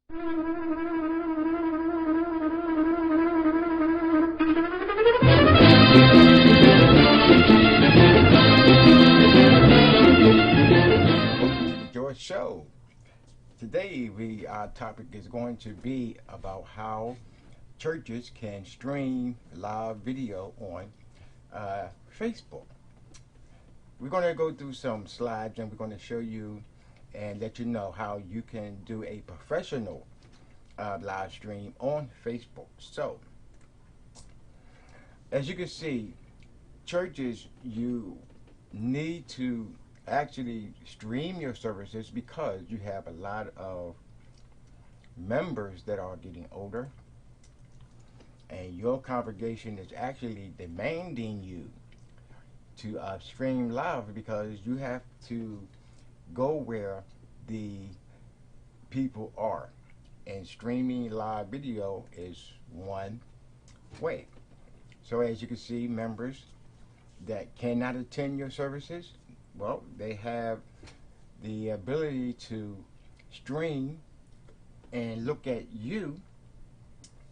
George Show. Today, our topic is going to be about how churches can stream live video on Facebook. We're going to go through some slides and we're going to show you and let you know how you can do a professional live stream on Facebook. So, as you can see, churches, you need to actually stream your services because you have a lot of members that are getting older and your congregation is actually demanding you to stream live because you have to go where the people are, and streaming live video is one way. So as you can see, members that cannot attend your services, well, they have the ability to stream and look at you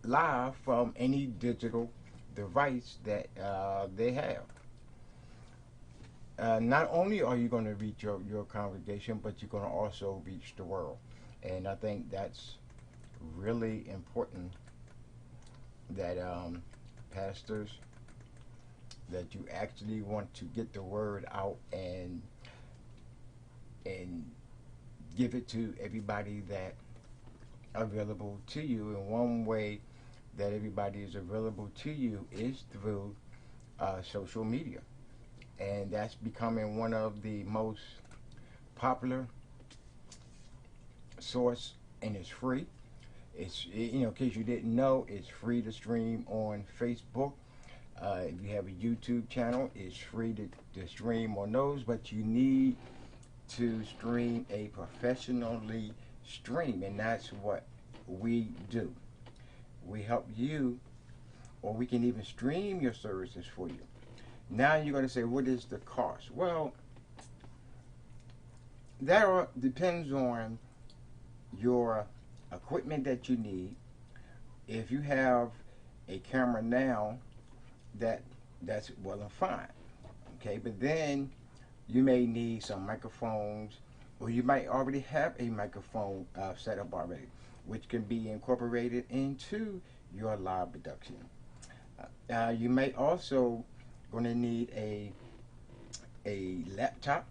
live from any digital device that they have. Not only are you going to reach your congregation, but you're going to also reach the world. And I think that's really important that pastors, that you actually want to get the word out and give it to everybody that available to you. And one way that everybody is available to you is through social media, and that's becoming one of the most popular source, and it's free. It's, in case you didn't know, it's free to stream on Facebook. If you have a YouTube channel, it's free to stream on those, but you need to stream a professionally stream, and that's what we do. We help you, or we can even stream your services for you. Now you're going to say, what is the cost? Well, that depends on your equipment that you need. If you have a camera now, that's well and fine, okay, but then you may need some microphones, or you might already have a microphone set up already, which can be incorporated into your live production. You may also going to need a laptop,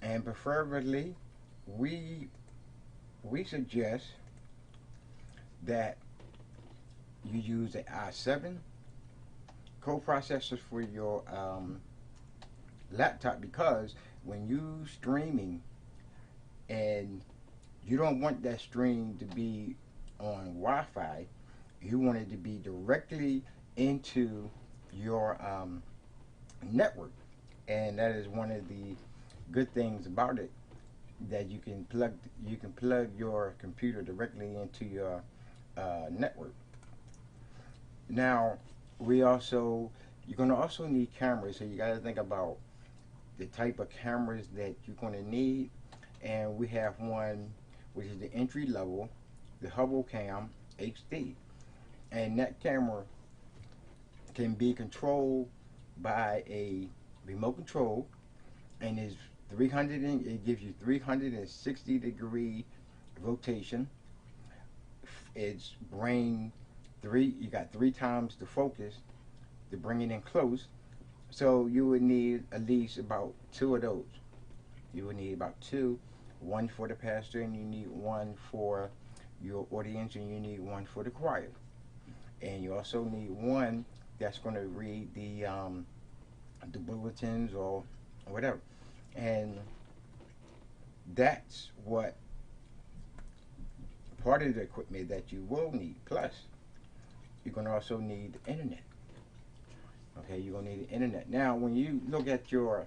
and preferably we suggest that you use an i7 co-processor for your laptop, because when you streaming and you don't want that stream to be on Wi-Fi, you want it to be directly into your network, and that is one of the good things about it, that you can plug your computer directly into your network. Now, you're going to also need cameras, so you got to think about the type of cameras that you're going to need. And we have one which is the entry level, the Hubble Cam HD, and that camera can be controlled by a remote control, and is it gives you 360-degree rotation. It's you got 3 times the focus to bring it in close. So you would need at least about 2 of those. You would need about 2, one for the pastor, and you need one for your audience, and you need one for the choir. And you also need one that's going to read the bulletins or whatever. And that's what part of the equipment that you will need. Plus, you're going to also need the internet. Okay, you're going to need the internet. Now, when you look at your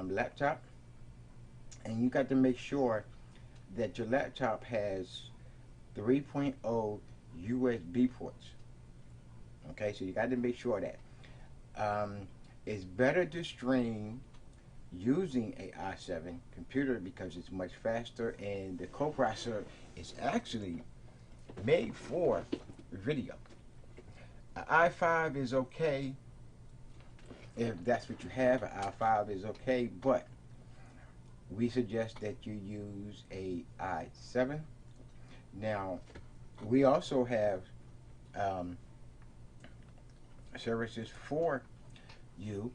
laptop, and you got to make sure that your laptop has 3.0 USB ports. Okay, so you got to make sure that it's better to stream using a i7 computer because it's much faster, and the coprocessor is actually made for video. An i5 is okay if that's what you have. An i5 is okay, but we suggest that you use a i7. Now, we also have um, services for you.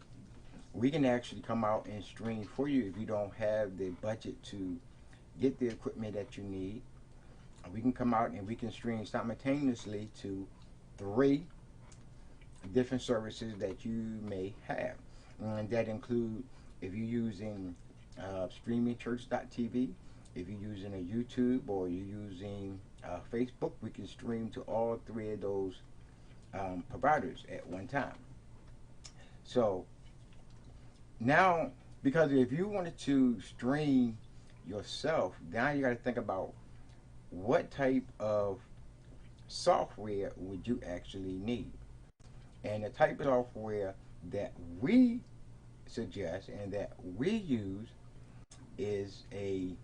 We can actually come out and stream for you if you don't have the budget to get the equipment that you need. We can come out and we can stream simultaneously to 3 different services that you may have. And that include if you're using streamingchurch.tv, if you're using a YouTube, or you're using Facebook, we can stream to all 3 of those providers at one time. So now, because if you wanted to stream yourself, now you got to think about what type of software would you actually need. And the type of software that we suggest and that we use is a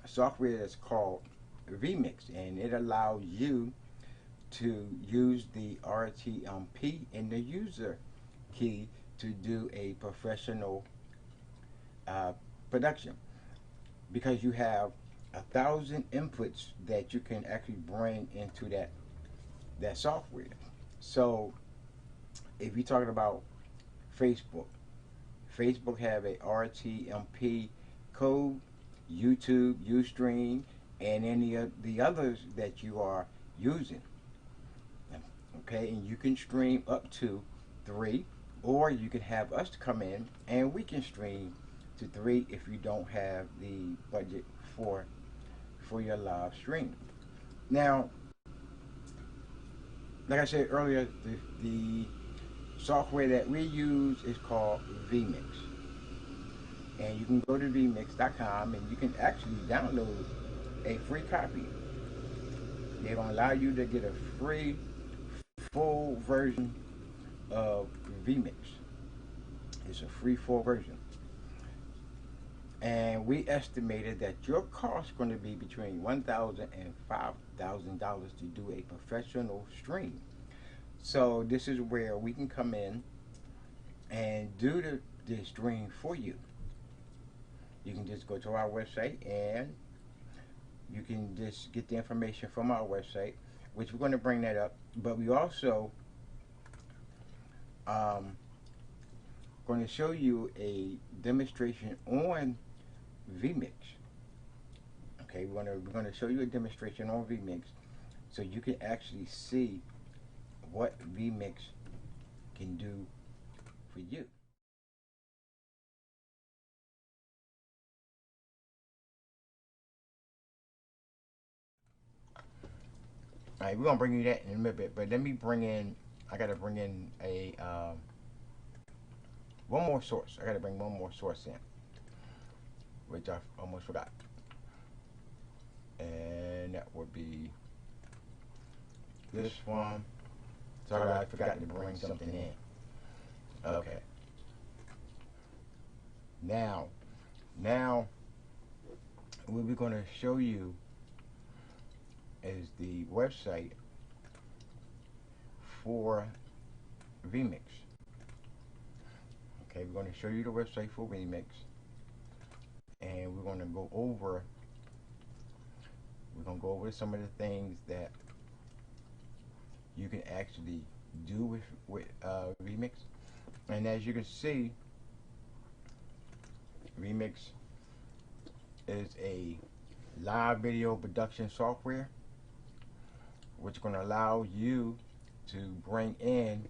software that's called vMix, and it allows you to use the RTMP and the user key to do a professional production, because you have 1,000 inputs that you can actually bring into that software. So if you're talking about Facebook have a RTMP code, YouTube, Ustream, and any of the others that you are using. Okay, and you can stream up to 3, or you can have us come in and we can stream to 3 if you don't have the budget for your live stream. Now, like I said earlier, the software that we use is called vMix. And you can go to vmix.com and you can actually download a free copy. They're going to allow you to get a free full version of vMix. It's a free full version. And we estimated that your cost is going to be between $1,000 and $5,000 to do a professional stream. So this is where we can come in and do the stream for you. You can just go to our website and you can just get the information from our website, which we're going to bring that up. But we also going to show you a demonstration on vMix. Okay, we're going to show you a demonstration on vMix so you can actually see what vMix can do for you. All right, we're gonna bring you that in a little bit, but let me bring in. I gotta bring in a one more source. I gotta bring one more source in, which I almost forgot, and that would be this one. Sorry, I forgot to bring something in. Okay. Now, what we're gonna show you is the website for vMix. Okay, we're going to show you the website for vMix, and we're going to go over some of the things that you can actually do with vMix. And as you can see, vMix is a live video production software which is going to allow you to bring in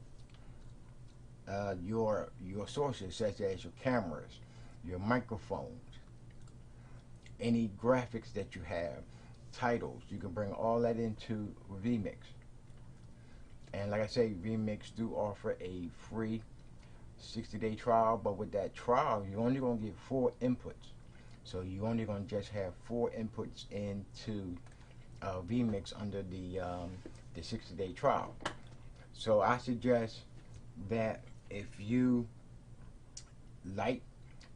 your sources, such as your cameras, your microphones, any graphics that you have, titles. You can bring all that into vMix. And like I say, vMix do offer a free 60-day trial, but with that trial, you're only going to get 4 inputs. So you're only going to just have 4 inputs into vMix under the 60-day trial. So I suggest that if you like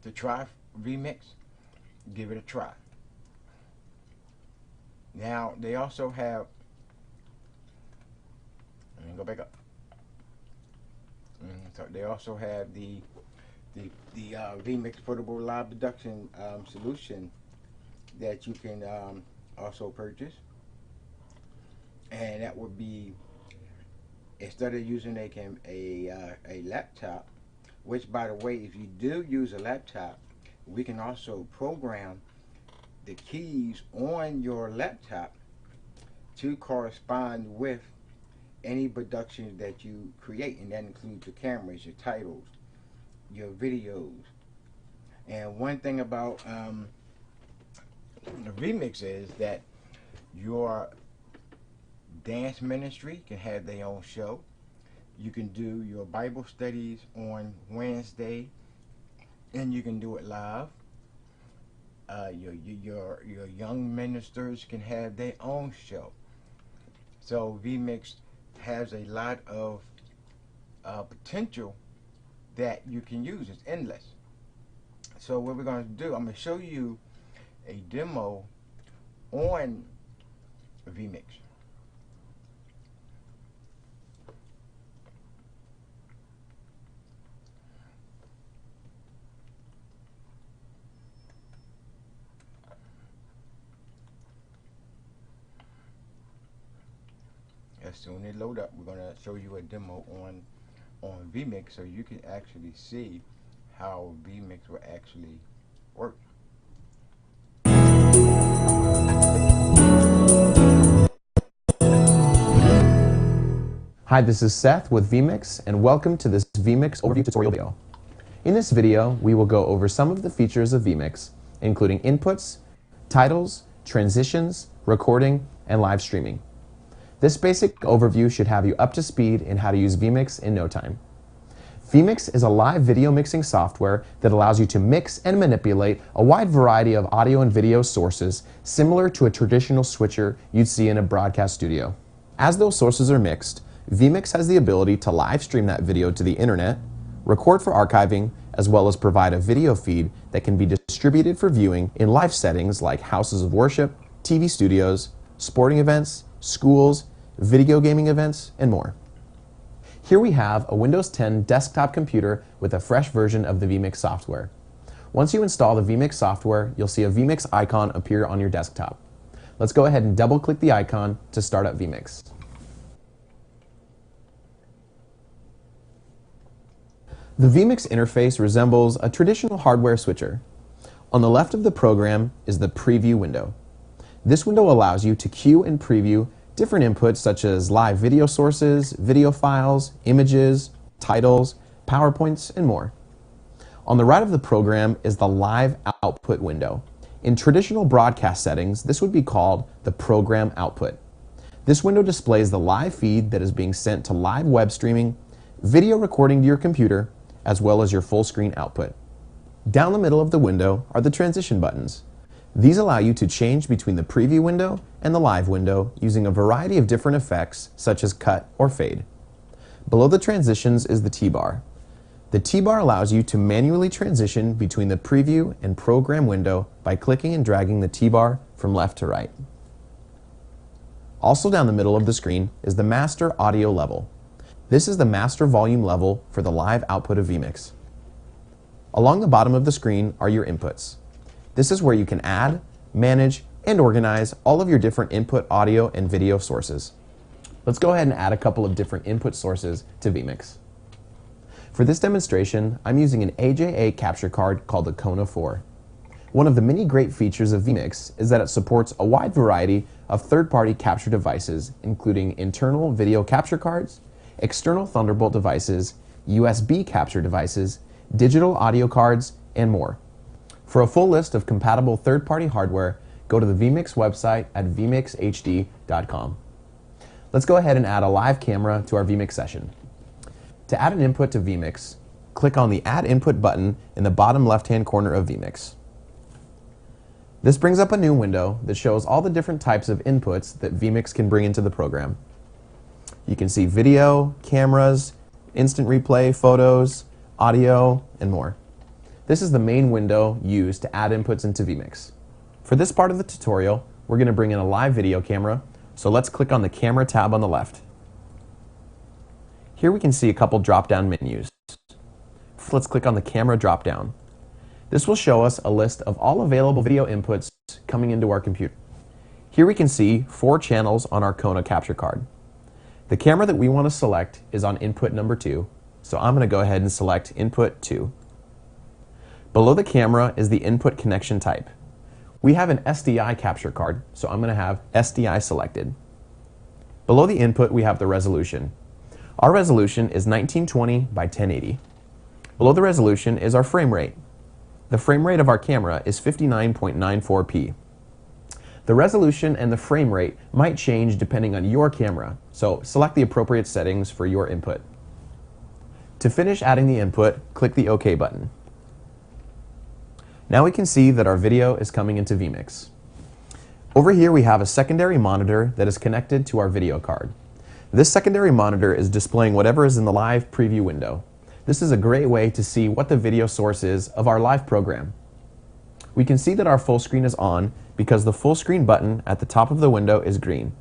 to try vMix, give it a try. Now they also have, let me go back up. So they also have the vMix portable live production solution that you can also purchase, and that would be, instead of using a laptop, which, by the way, if you do use a laptop, we can also program the keys on your laptop to correspond with any productions that you create, and that includes your cameras, your titles, your videos. And one thing about the vMix is that your dance ministry can have their own show. You can do your Bible studies on Wednesday, and you can do it live. Your young ministers can have their own show. So vMix has a lot of potential that you can use. It's endless. So what we're going to do, I'm going to show you a demo on vMix. As soon as it load up, we're going to show you a demo on vMix, so you can actually see how vMix will actually work. Hi, this is Seth with vMix, and welcome to this vMix overview tutorial video. In this video, we will go over some of the features of vMix, including inputs, titles, transitions, recording, and live streaming. This basic overview should have you up to speed in how to use vMix in no time. vMix is a live video mixing software that allows you to mix and manipulate a wide variety of audio and video sources similar to a traditional switcher you'd see in a broadcast studio. As those sources are mixed, vMix has the ability to live stream that video to the internet, record for archiving, as well as provide a video feed that can be distributed for viewing in live settings like houses of worship, TV studios, sporting events, schools, video gaming events, and more. Here we have a Windows 10 desktop computer with a fresh version of the vMix software. Once you install the vMix software, you'll see a vMix icon appear on your desktop. Let's go ahead and double-click the icon to start up vMix. The vMix interface resembles a traditional hardware switcher. On the left of the program is the preview window. This window allows you to queue and preview different inputs such as live video sources, video files, images, titles, PowerPoints, and more. On the right of the program is the live output window. In traditional broadcast settings, this would be called the program output. This window displays the live feed that is being sent to live web streaming, video recording to your computer, as well as your full screen output. Down the middle of the window are the transition buttons. These allow you to change between the preview window and the live window using a variety of different effects such as cut or fade. Below the transitions is the T-bar. The T-bar allows you to manually transition between the preview and program window by clicking and dragging the T-bar from left to right. Also down the middle of the screen is the master audio level. This is the master volume level for the live output of vMix. Along the bottom of the screen are your inputs. This is where you can add, manage, and organize all of your different input audio and video sources. Let's go ahead and add a couple of different input sources to vMix. For this demonstration, I'm using an AJA capture card called the Kona 4. One of the many great features of vMix is that it supports a wide variety of third-party capture devices, including internal video capture cards, external Thunderbolt devices, USB capture devices, digital audio cards, and more. For a full list of compatible third-party hardware, go to the vMix website at vmixhd.com. Let's go ahead and add a live camera to our vMix session. To add an input to vMix, click on the Add Input button in the bottom left-hand corner of vMix. This brings up a new window that shows all the different types of inputs that vMix can bring into the program. You can see video, cameras, instant replay, photos, audio, and more. This is the main window used to add inputs into vMix. For this part of the tutorial, we're going to bring in a live video camera, so let's click on the camera tab on the left. Here we can see a couple drop-down menus. Let's click on the camera drop-down. This will show us a list of all available video inputs coming into our computer. Here we can see 4 channels on our Kona capture card. The camera that we want to select is on input number 2, so I'm going to go ahead and select input 2. Below the camera is the input connection type. We have an SDI capture card, so I'm going to have SDI selected. Below the input we have the resolution. Our resolution is 1920 by 1080. Below the resolution is our frame rate. The frame rate of our camera is 59.94p. The resolution and the frame rate might change depending on your camera, so select the appropriate settings for your input. To finish adding the input, click the OK button. Now we can see that our video is coming into vMix. Over here we have a secondary monitor that is connected to our video card. This secondary monitor is displaying whatever is in the live preview window. This is a great way to see what the video source is of our live program. We can see that our full screen is on because the full screen button at the top of the window is green.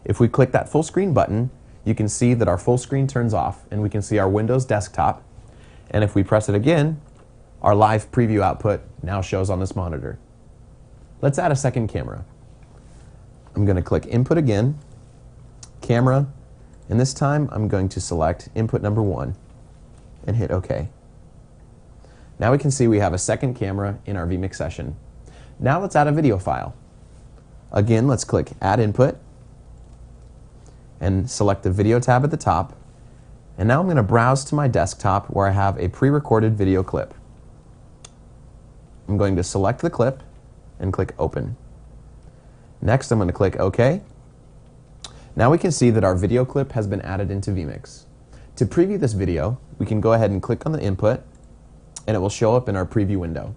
If we click that full screen button, you can see that our full screen turns off and we can see our Windows desktop. And if we press it again, our live preview output now shows on this monitor. Let's add a second camera. I'm going to click input again, camera, and this time I'm going to select input number 1 and hit OK. Now we can see we have a second camera in our vMix session. Now let's add a video file. Again, let's click add input and select the video tab at the top. And now I'm going to browse to my desktop where I have a pre-recorded video clip. I'm going to select the clip and click open. Next I'm going to click OK. Now we can see that our video clip has been added into vMix. To preview this video, we can go ahead and click on the input and it will show up in our preview window.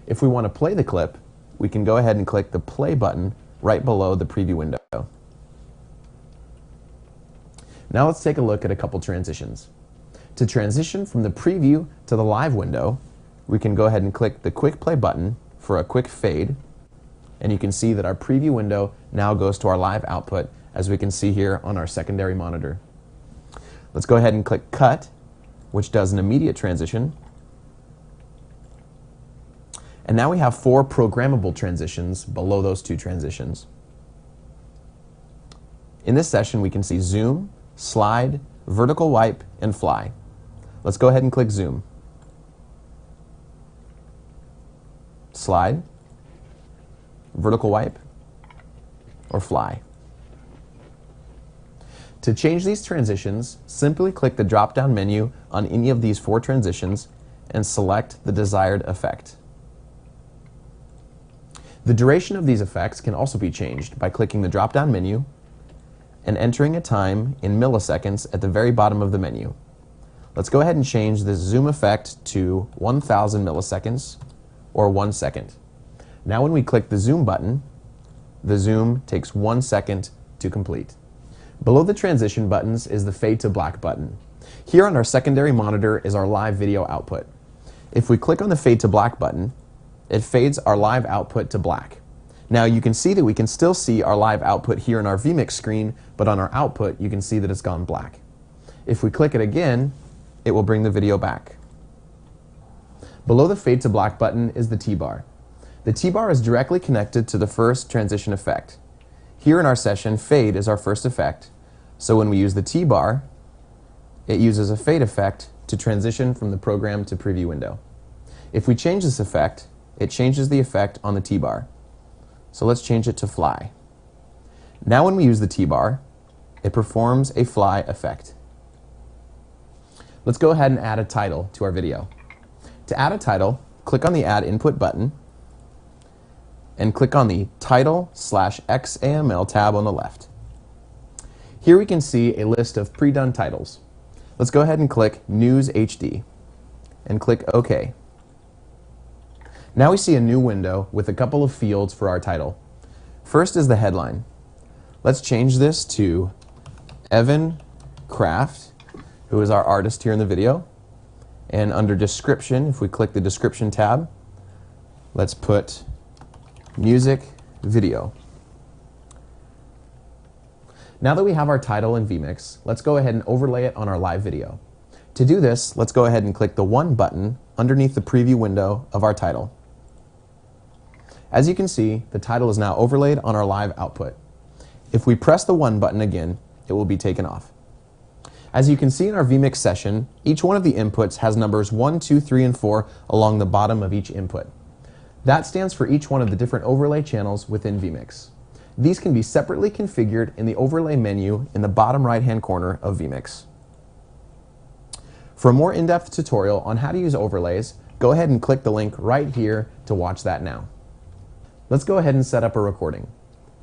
If we want to play the clip, we can go ahead and click the play button right below the preview window. Now let's take a look at a couple transitions. To transition from the preview to the live window, we can go ahead and click the quick play button for a quick fade, and you can see that our preview window now goes to our live output, as we can see here on our secondary monitor. Let's go ahead and click cut, which does an immediate transition. And now we have 4 programmable transitions below those 2 transitions. In this session we can see zoom, slide, vertical wipe, and fly. Let's go ahead and click zoom. Slide, vertical wipe, or fly. To change these transitions, simply click the drop-down menu on any of these 4 transitions and select the desired effect. The duration of these effects can also be changed by clicking the drop-down menu and entering a time in milliseconds at the very bottom of the menu. Let's go ahead and change this zoom effect to 1000 milliseconds or 1 second. Now when we click the zoom button, the zoom takes 1 second to complete. Below the transition buttons is the fade to black button. Here on our secondary monitor is our live video output. If we click on the fade to black button, it fades our live output to black. Now you can see that we can still see our live output here in our vMix screen, but on our output you can see that it's gone black. If we click it again, it will bring the video back. Below the fade to black button is the T-bar. The T-bar is directly connected to the first transition effect. Here in our session, fade is our first effect, so when we use the T-bar, it uses a fade effect to transition from the program to preview window. If we change this effect, it changes the effect on the T-bar. So let's change it to fly. Now when we use the T-bar, it performs a fly effect. Let's go ahead and add a title to our video. To add a title, click on the Add Input button and click on the Title/XAML tab on the left. Here we can see a list of pre-done titles. Let's go ahead and click News HD and click OK. Now we see a new window with a couple of fields for our title. First is the headline. Let's change this to Evan Kraft, who is our artist here in the video. And under description, if we click the description tab, let's put music video. Now that we have our title in vMix, let's go ahead and overlay it on our live video. To do this, let's go ahead and click the One button underneath the preview window of our title. As you can see, the title is now overlaid on our live output. If we press the One button again, it will be taken off. As you can see in our vMix session, each one of the inputs has numbers 1, 2, 3, and 4 along the bottom of each input. That stands for each one of the different overlay channels within vMix. These can be separately configured in the overlay menu in the bottom right-hand corner of vMix. For a more in-depth tutorial on how to use overlays, go ahead and click the link right here to watch that now. Let's go ahead and set up a recording.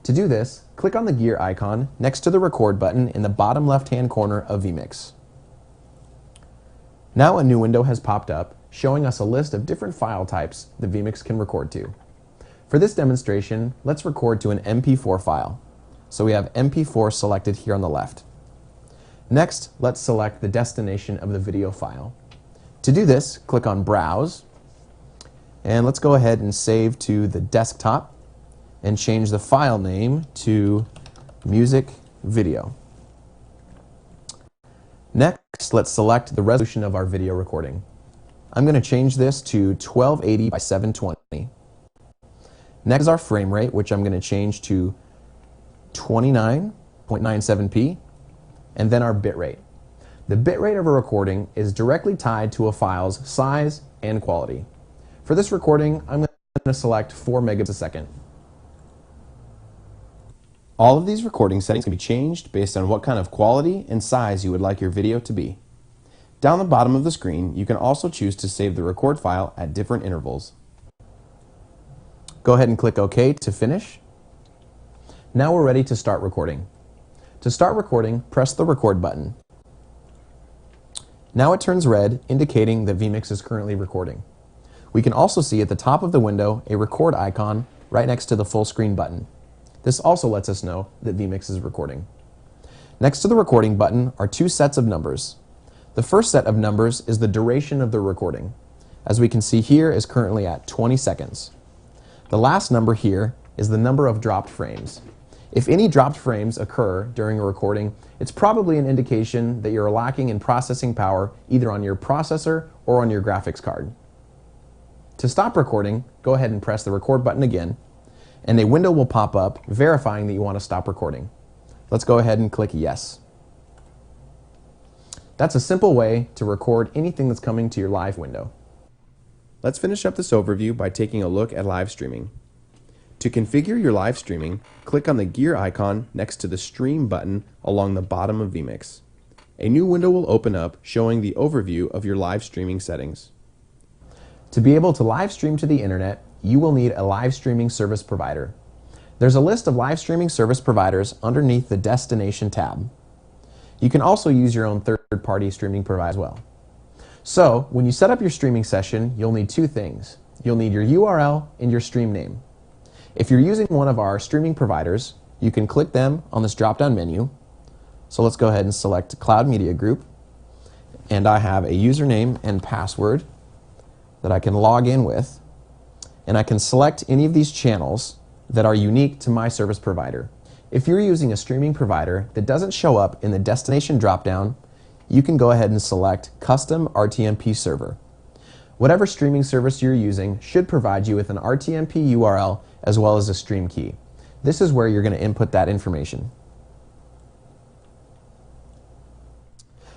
To do this, click on the gear icon next to the record button in the bottom left-hand corner of vMix. Now a new window has popped up showing us a list of different file types that vMix can record to. For this demonstration, let's record to an MP4 file. So we have MP4 selected here on the left. Next, let's select the destination of the video file. To do this, click on Browse, and let's go ahead and save to the desktop and change the file name to music video. Next, let's select the resolution of our video recording. I'm going to change this to 1280 by 720. Next is our frame rate, which I'm going to change to 29.97p, and then our bit rate. The bit rate of a recording is directly tied to a file's size and quality. For this recording, I'm going to select 4 megabits a second. All of these recording settings can be changed based on what kind of quality and size you would like your video to be. Down the bottom of the screen, you can also choose to save the record file at different intervals. Go ahead and click OK to finish. Now we're ready to start recording. To start recording, press the record button. Now it turns red, indicating that vMix is currently recording. We can also see at the top of the window a record icon right next to the full screen button. This also lets us know that vMix is recording. Next to the recording button are 2 sets of numbers. The first set of numbers is the duration of the recording. As we can see here, is currently at 20 seconds. The last number here is the number of dropped frames. If any dropped frames occur during a recording, it's probably an indication that you're lacking in processing power either on your processor or on your graphics card. To stop recording, go ahead and press the record button again, and a window will pop up verifying that you want to stop recording. Let's go ahead and click Yes. That's a simple way to record anything that's coming to your live window. Let's finish up this overview by taking a look at live streaming. To configure your live streaming, click on the gear icon next to the Stream button along the bottom of vMix. A new window will open up showing the overview of your live streaming settings. To be able to live stream to the internet, you will need a live streaming service provider. There's a list of live streaming service providers underneath the Destination tab. You can also use your own third-party streaming provider as well. So, when you set up your streaming session, you'll need 2 things. You'll need your URL and your stream name. If you're using one of our streaming providers, you can click them on this drop-down menu. So let's go ahead and select Cloud Media Group. And I have a username and password that I can log in with. And I can select any of these channels that are unique to my service provider. If you're using a streaming provider that doesn't show up in the destination dropdown, you can go ahead and select Custom RTMP Server. Whatever streaming service you're using should provide you with an RTMP URL as well as a stream key. This is where you're going to input that information.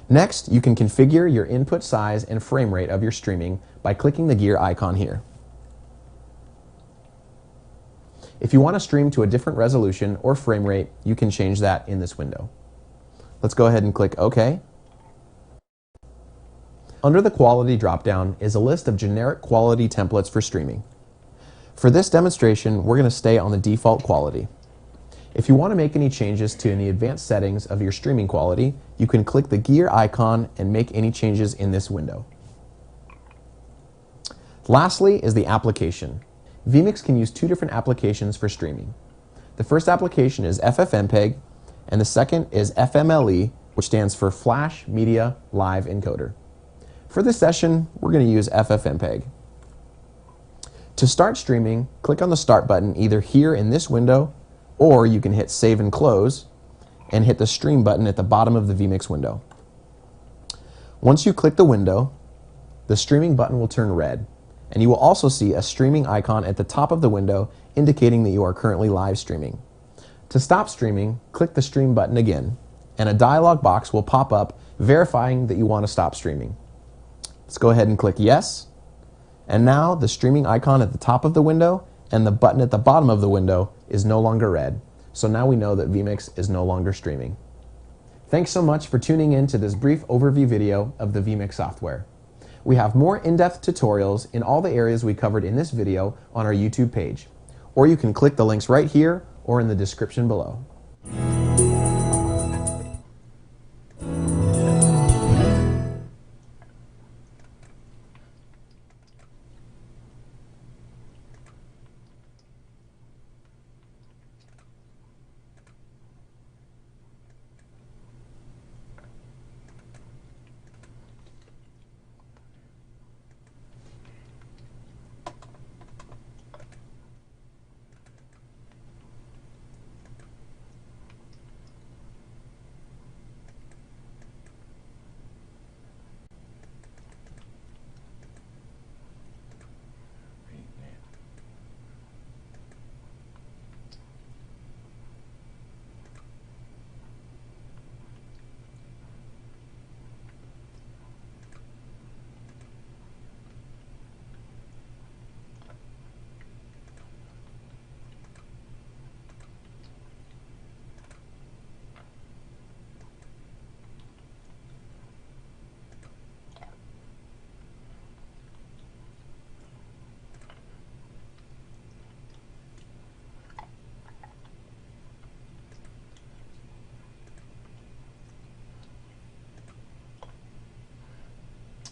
Next, you can configure your input size and frame rate of your streaming by clicking the gear icon here. If you want to stream to a different resolution or frame rate, you can change that in this window. Let's go ahead and click OK. Under the quality dropdown is a list of generic quality templates for streaming. For this demonstration, we're going to stay on the default quality. If you want to make any changes to any advanced settings of your streaming quality, you can click the gear icon and make any changes in this window. Lastly is the application. vMix can use 2 different applications for streaming. The first application is FFmpeg, and the second is FMLE, which stands for Flash Media Live Encoder. For this session, we're going to use FFmpeg. To start streaming, click on the Start button either here in this window, or you can hit Save and Close, and hit the stream button at the bottom of the vMix window. Once you click the window, the streaming button will turn red, and you will also see a streaming icon at the top of the window indicating that you are currently live streaming. To stop streaming, click the stream button again, and a dialog box will pop up verifying that you want to stop streaming. Let's go ahead and click yes, and now the streaming icon at the top of the window and the button at the bottom of the window is no longer red, so now we know that vMix is no longer streaming. Thanks so much for tuning in to this brief overview video of the vMix software. We have more in-depth tutorials in all the areas we covered in this video on our YouTube page, or you can click the links right here or in the description below.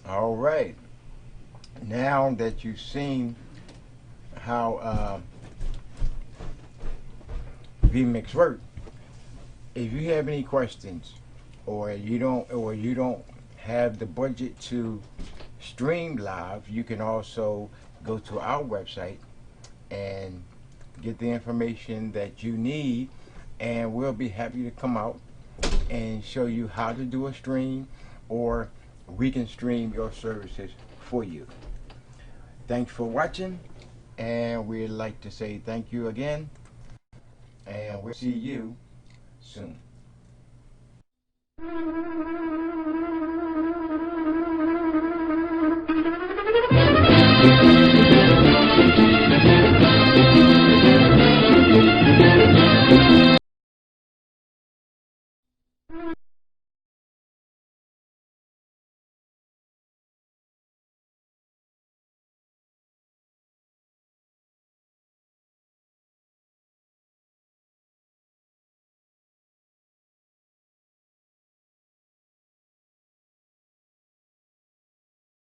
All right, now that you've seen how vMix works, if you have any questions or you don't have the budget to stream live, you can also go to our website and get the information that you need, and we'll be happy to come out and show you how to do a stream, or we can stream your services for you. Thanks for watching, and we'd like to say thank you again, and we'll see you soon.